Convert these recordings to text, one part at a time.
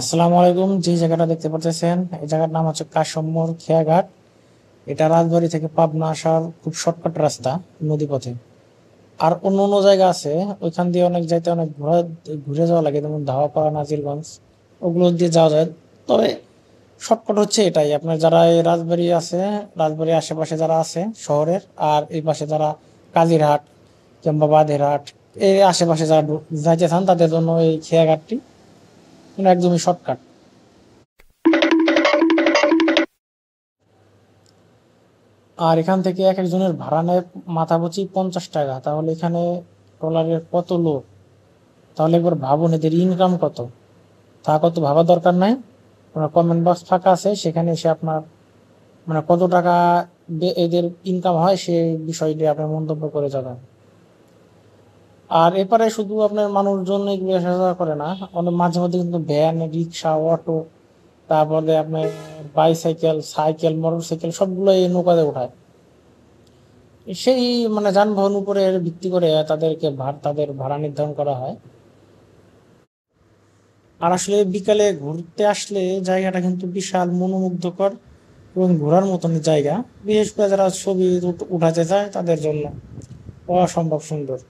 আসসালামু আলাইকুম। যে জায়গাটা দেখতে পাচ্ছেন এই জায়গার নাম হচ্ছে কাশম্মর খেয়াঘাট। এটা রাজবাড়ী থেকে পাবনা আসার খুব শর্টকাট রাস্তা নদী পথে। আর অন্য অন্য জায়গা আছে, ওইখান দিয়ে অনেক যাইতে অনেক ঘুরে যাওয়া লাগে, যেমন ধাওয়াপাড়া, নাজিরগঞ্জ, ওগুলো দিয়ে যাওয়া যায়। তবে শর্টকাট হচ্ছে এটাই। আপনার যারা এই রাজবাড়ী আছে, রাজবাড়ির আশেপাশে যারা আছে শহরের, আর এই পাশে যারা কাজিরহাট কিংবা বাধেরহাট, এই আশেপাশে যারা যাইতে চান তাদের জন্য এই খেয়াঘাটটি একদমই শর্টকাট। আর এখান থেকে এক একজনের ভাড়া নেয় মাথা পিছু 50 টাকা। তাহলে এখানে ট্রলারের কত লোক, তাহলে একবার ভাবুন এদের ইনকাম কত। তা কত ভাবার দরকার নাই, আপনার কমেন্ট বক্স ফাঁকা আছে, সেখানে এসে আপনার কত টাকা এদের ইনকাম হয় সে বিষয়টি আপনার মন্তব্য করে যাবেন। আর এপারে শুধু আপনার মানুষজন এগুলো আসা যাওয়া করে না, অনেক মাঝে মধ্যে কিন্তু ভ্যান, রিক্সা, অটো, তারপরে আপনার বাইসাইকেল, সাইকেল, মোটর সাইকেল সবগুলো এই নৌকাতে উঠায়। সেই যানবাহন উপরে ভিত্তি করে তাদের ভাড়া নির্ধারণ করা হয়। আর আসলে বিকালে ঘুরতে আসলে জায়গাটা কিন্তু বিশাল মনোমুগ্ধকর এবং ঘোরার মতন জায়গা। বিশেষ করে যারা ছবি উঠাতে চায় তাদের জন্য অসম্ভব সুন্দর।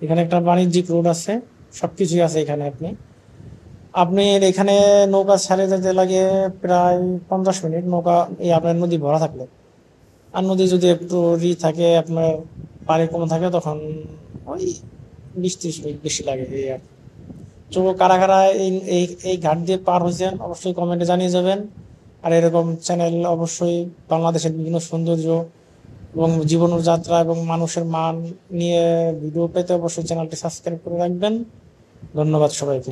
এখানে একটা বাণিজ্যিক রোড আছে, সবকিছুই আছে এখানে। আপনি আপনি এখানে নৌকা ছাড়ে যেতে লাগে প্রায় 50 মিনিট, নৌকা এই আপনার নদী ভরা থাকলে। আর নদী যদি একটু থাকে, আপনার পানি কম থাকে, তখন ওই 20-30 মিনিট বেশি লাগে এই আর কি। তো কারা কারা এই এই এই ঘাট দিয়ে পার হয়েছেন অবশ্যই কমেন্টে জানিয়ে যাবেন। আর এরকম চ্যানেল অবশ্যই বাংলাদেশের বিভিন্ন সৌন্দর্য এবং জীবনযাত্রা এবং মানুষের মান নিয়ে ভিডিও পেতে অবশ্যই চ্যানেলটি সাবস্ক্রাইব করে রাখবেন। ধন্যবাদ সবাইকে।